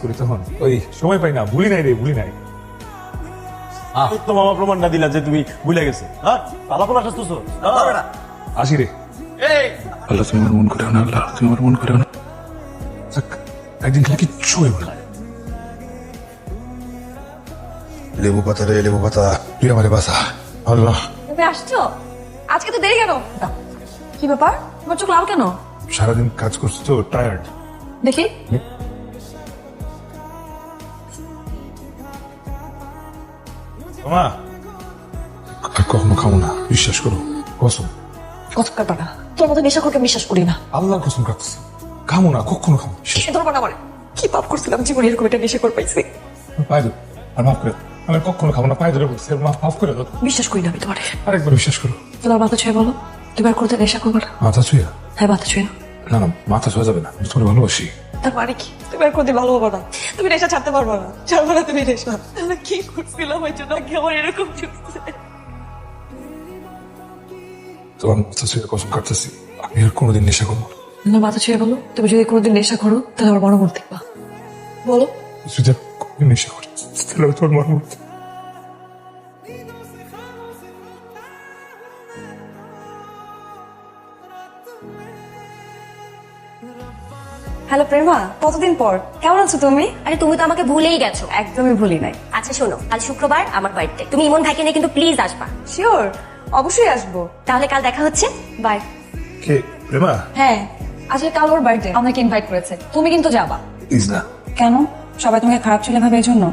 করি তখন ওই সময় পাই না, ভুলি নাই রে, ভুলি নাই। তো মামা প্রমাণ না দিলা যে তুমি ভুলে গেছে। হ্যাঁ পালা পালা আসতেছো আসি রে। আল্লাহ তুমি আমার মন করে না, আল্লাহ তুমি আমার মন করে না। একদিন খেলে কিচ্ছু হইব না। লেবু পাতা রে লেবু পাতা, তুই আমারে বাসা আল্লাহ। তুমি আসছো? আজকে তো দেরি কেন? কি ব্যাপার, তোমার চোখ লাল কেন? সারাদিন কাজ করছো তো, টায়ার্ড। দেখি। মা আর কখনো খাবো না, বিশ্বাস করো, কসম। কতকার পানা, তোর মতো নেশা করকে বিশ্বাস করি না। আল্লাহর কসম খাচ্ছি, খাবো না, কখনো খাবো না। সে ধরবা না আমার। কি পাপ করছিলাম জীবনে এরকম একটা নেশা করে পাইছি। পায়ে ধরো আর মাফ করে দাও। আমি আর কখনো খাবো না, পায়ে ধরে বলছি, মাফ করে দাও। বিশ্বাস করি না আমি তোমার। আরেকবার বিশ্বাস করো। তোমার মাথা ছুঁয়ে বলো, তুমি আর কোনোদিন নেশা করবে না। মাথা ছুঁয়া? হ্যাঁ মাথা ছুঁয়ে না। না না, মাথা ছুঁয়া যাবে না, আমি তোমার ভালোবাসি। তার মানে কি তুমি আর কোনোদিন ভালো হবো না? তুমি নেশা ছাড়তে পারবো না, ছাড়বো না তুমি নেশা। তাহলে কি করছিলাম ওই জন্য কি আমার এরকম চলছে? তোমার মাথা ছুঁয়ে কসম কাটতেছি, আমি আর কোনোদিন নেশা করবো না। তোমার মাথা ছুঁয়ে বলো, তুমি যদি কোনোদিন নেশা করো তাহলে আমার বড় মূর্তি দেখবা। বলো। যদি আর কোনোদিন নেশা করি তাহলে আমি তোমার মরমূর্তি। হ্যালো প্রেমা, কতদিন পর, কেমন আছো তুমি? আরে তুমি তো আমাকে ভুলেই গেছো। একদমই ভুলি নাই। আচ্ছা শোনো, কাল শুক্রবার আমার বাড়িতে তুমি ইমন ভাইকে নিয়ে কিন্তু প্লিজ আসবা। শিওর, অবশ্যই আসবো। তাহলে কাল দেখা হচ্ছে, বাই। কে প্রেমা? হ্যাঁ, আজকে কাল ওর বার্থডে, আমাকে ইনভাইট করেছে, তুমি কিন্তু যাবা। প্লিজ না। কেন? সবাই তোমাকে খারাপ ছেলে ভাবে এই জন্য?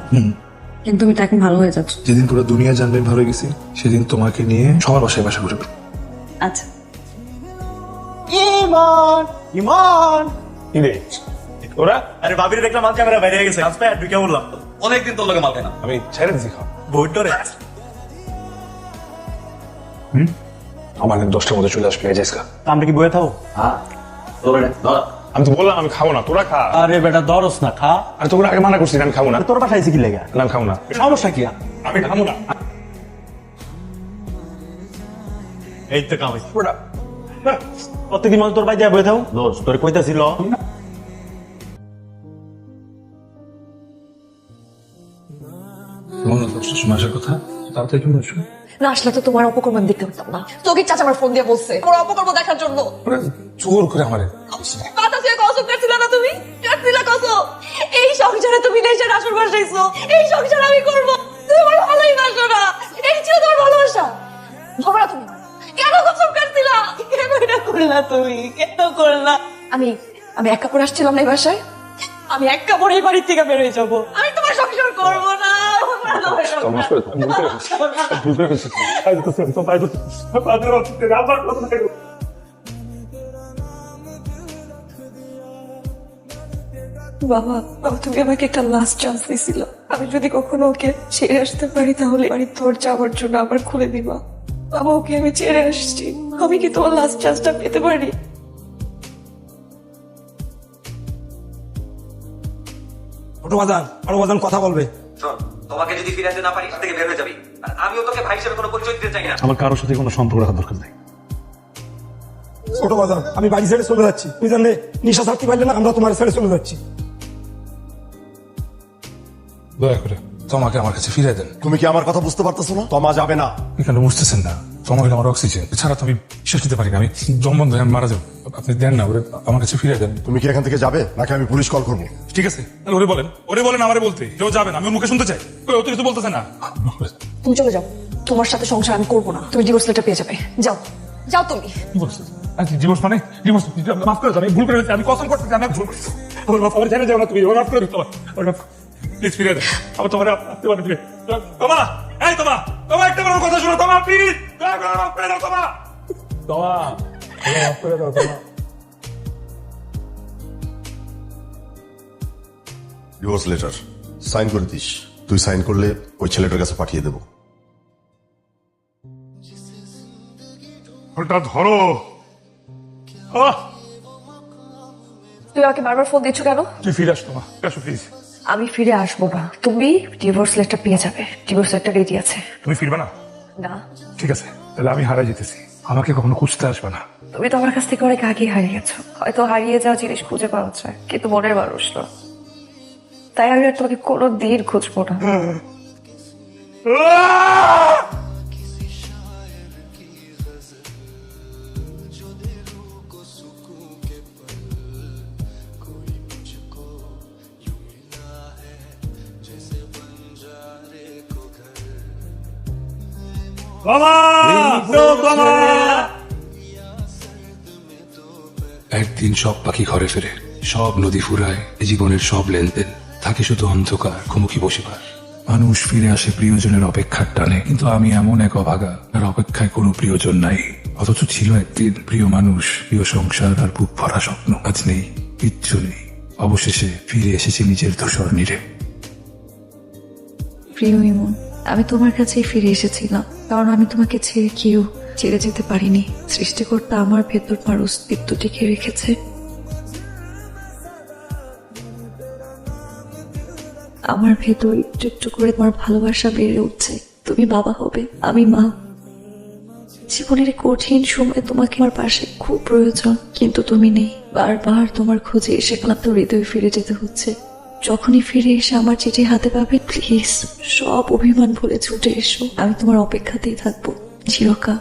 কিন্তু তুমি তো এখন ভালো হয়ে যাচ্ছ। যেদিন পুরো দুনিয়া জানবে আমি ভালো হয়ে গেছি, সেদিন তোমাকে নিয়ে সবার বাসায় বাসা ঘুরে বেড়াবো। আচ্ছা। ইমান ইমান কি রে ওরা? আরে ভাবিরে দেখলাম মাল ক্যামেরা বাইরে গেছে, আজ পায় ঢুকে বললাম অনেকদিন তোর লগে মাল খাই না। আমি ছেড়ে দিছি খাও। বইটরে আমার 10টার মধ্যে চলে আসবে, জেসকা। আমরা কি বয়ে থাকো? আমি তো বললাম আমি খাবো না, তোরা খা। আরে বেটা দরস না, খা। আর তোরা আগে মানা করছিস আমি খাবো না। তোর পাঠাইছি কি লেগে? না আমি খাবো না, সমস্যা কি? আমি খাবো না। এই তো কামাই প্রত্যেকদিন মাল তোর বাইরে বয়ে থাকো। দোষ তোর কইতাছিল মনে হচ্ছে সময় আসার কথা, তাড়াতাড়ি চলে আসো। না আসলে তো তোমার অপকর্ম আমি দেখতে পারতাম না। তোকে চাচা আমার ফোন দিয়ে বলছে ওর অপকর্ম দেখার জন্য। ওরা জোর করে আমারে কথা দিয়ে কসম করছিল না তুমি? করছিলে কসম। এই সংসারে তুমি নেশার আসর বসাইছো, এই সংসার আমি করব। তুমি আমার ভালোই বাসো না, এই ছিল তোমার ভালোবাসা। ধরা তুমি কেন কসম করছিলা? কেন এটা করলা তুমি? কেন করলা? আমি আমি একা করে আসছিলাম না এই বাসায়। আমি একা করে এই বাড়ি থেকে বের হয়ে যাবো। আমি তোমার সংসার করব না। বাবা, বাবা তুমি আমাকে একটা লাস্ট চান্স দিয়েছিল। আমি যদি কখনো ওকে ছেড়ে আসতে পারি তাহলে বাড়ির তোর যাওয়ার জন্য আবার খুলে দিবা। বাবা ওকে আমি ছেড়ে আসছি, আমি কি তোমার লাস্ট চান্সটা পেতে পারি? কথা বলবে। শোন, তোমাকে যদি ফিরাতে না পারি এখান থেকে বের হয়ে যাবি, আর আমিও তোকে ভাই হিসেবে কোনো পরিচয় দিতে চাই না। আমার কারোর সাথে কোনো সম্পর্ক রাখার দরকার নেই। ছোট বাজান, আমি বাড়ি ছেড়ে চলে যাচ্ছি। তুই জানলে নিশা ছাড়তে পারলে না, আমরা তোমার ছেড়ে চলে যাচ্ছি। দয়া করে তোমাকে আমার কাছে ফিরে দেন। তুমি কি আমার কথা বুঝতে পারতেছো না? তমা যাবে না। এখানে বুঝতেছেন না, তোমাকে আমার অক্সিজেন ছাড়া তো আমি শেষ দিতে পারি না। আমি জন্মন ধরে আমি মারা যাবো, আপনি দেন না, ওরে আমার কাছে ফিরে দেন। তুমি কি এখান থেকে যাবে নাকি আমি পুলিশ কল করবো? ঠিক আছে তাহলে ওরে বলেন আমারে বলতে, কেউ যাবেন, আমি ওর মুখে শুনতে চাই। ও তো কিছু বলতেছে না। তুমি চলে যাও, তোমার সাথে সংসার আমি করবো না। তুমি ডিভোর্স লেটার পেয়ে যাবে, যাও যাও তুমি। কি বলছিস? ডিভোর্স মানে ডিভোর্স? মাফ করে দাও, আমি ভুল করে ফেলেছি, আমি কসম করতেছি আমি ভুল করেছি। আমার মাফ, আমার জেনে যাও না তুমি, মাফ করে দিতে প্লিজ ফিরে দেন। আবার তোমার আসতে পারে ফিরে। তোমা, এই তোমা, তোমা একটা বড় কথা শোনো, তোমা প্লিজ মাফ করে দাও, তোমা তোমা মাফ করে দাও, তোমা। ডিভোর্স লেটার সাইন করে দিস। তুই সাইন করলে ওই ছেলেটার কাছে পাঠিয়ে দেবো। ওটা ধরো। তুমি আমাকে বারবার ফোন দিচ্ছ কেন? তুই ফিরে আস, তোমা আসো প্লিজ। আমি ফিরে আসবো না, তুমি ডিভোর্স লেটার পেয়ে যাবে। ডিভোর্স লেটার রেডি আছে। তুমি ফিরবে না? না। ঠিক আছে তাহলে আমি হারাই যেতেছি, আমাকে কখনো খুঁজতে আসবে না। তুমি তো আমার কাছ থেকে অনেক আগে হারিয়ে গেছো। হয়তো হারিয়ে যাওয়া জিনিস খুঁজে পাওয়া যায়, কিন্তু মনের মানুষ না। তাই আমি আর তোমাকে কোনো দিন খুঁজবো না। একদিন সব পাখি ঘরে ফেরে, সব নদী ফুরায়, জীবনের সব লেনদেন থাকে শুধু অন্ধকার মুখোমুখি বসিবার। মানুষ ফিরে আসে প্রিয়জনের অপেক্ষার টানে, কিন্তু আমি এমন এক অভাগা, আর অপেক্ষায় কোনো প্রিয়জন নাই। অথচ ছিল একদিন প্রিয় মানুষ, প্রিয় সংসার আর বুক ভরা স্বপ্ন। আজ নেই, কিচ্ছু নেই। অবশেষে ফিরে এসেছি নিজের ধূসর নীড়ে। প্রিয় ইমন, আমি তোমার কাছেই ফিরে এসেছিলাম, কারণ আমি তোমাকে ছেড়ে কেউ ছেড়ে যেতে পারিনি। সৃষ্টিকর্তা আমার ভেতর তোমার অস্তিত্ব টিকে রেখেছে। আমার ভেতর একটু একটু করে তোমার ভালোবাসা বেড়ে উঠছে। তুমি বাবা হবে, আমি মা। জীবনের এই কঠিন সময় তোমাকে আমার পাশে খুব প্রয়োজন, কিন্তু তুমি নেই। বারবার তোমার খোঁজে এসে ক্লান্ত হৃদয়ে ফিরে যেতে হচ্ছে। যখনই ফিরে এসে আমার চিঠি হাতে পাবে, প্লিজ সব অভিমান ভুলে ছুটে এসো। আমি তোমার অপেক্ষাতেই থাকবো চিরকাল।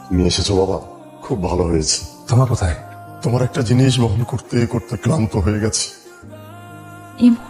তুমি এসেছো বাবা, খুব ভালো হয়েছে। তোমার কোথায়? তোমার একটা জিনিস বহন করতে করতে ক্লান্ত হয়ে গেছে। ইমন,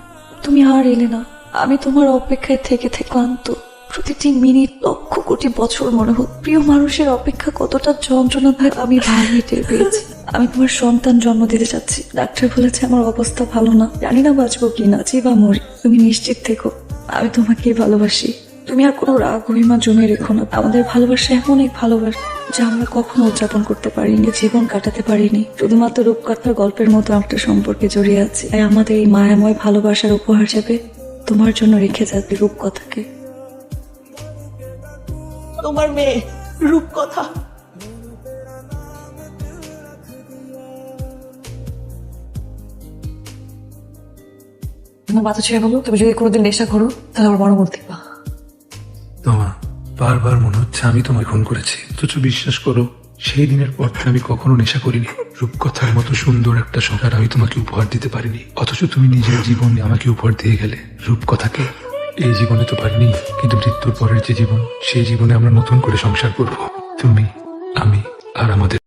তুমি আর এলে না। আমি তোমার অপেক্ষায় থেকে থেকে ক্লান্ত। প্রতিটি মিনিট লক্ষ কোটি বছর মনে হতো। প্রিয় মানুষের অপেক্ষা কতটা যন্ত্রণা থাকে আমি ভালোই টের পেয়েছি। আমি তোমার সন্তান জন্ম দিতে চাচ্ছি। ডাক্তার বলেছে আমার অবস্থা ভালো না, জানি না বাঁচবো কিনা, জি বা মরি। তুমি নিশ্চিত থেকো, আমি তোমাকে ভালোবাসি। তুমি আর কোনো রাগ অভিমান জমে রেখো না। আমাদের ভালোবাসা এমন এক ভালোবাসা যা আমরা কখনো উদযাপন করতে পারিনি, জীবন কাটাতে পারিনি। শুধুমাত্র রূপকথার গল্পের মতো একটা সম্পর্কে জড়িয়ে আছে। তাই আমাদের এই মায়াময় ভালোবাসার উপহার হিসেবে তোমার জন্য রেখে যাচ্ছি রূপকথাকে। তোমার মেয়ে রূপকথা। তোমার মাথা ছেড়ে বলো, তুমি যদি কোনোদিন নেশা করো তাহলে আমার বড় মন দেখবা। তোমা, বারবার মনে হচ্ছে আমি তোমায় খুন করেছি, অথচ বিশ্বাস করো সেই দিনের পর থেকে আমি কখনো নেশা করিনি। রূপকথার মতো সুন্দর একটা সংসার আমি তোমাকে উপহার দিতে পারিনি, অথচ তুমি নিজের জীবনে আমাকে উপহার দিয়ে গেলে রূপকথাকে। এই জীবনে তো পারিনি, কিন্তু মৃত্যুর পরের যে জীবন, সেই জীবনে আমরা নতুন করে সংসার করব। তুমি, আমি আর আমাদের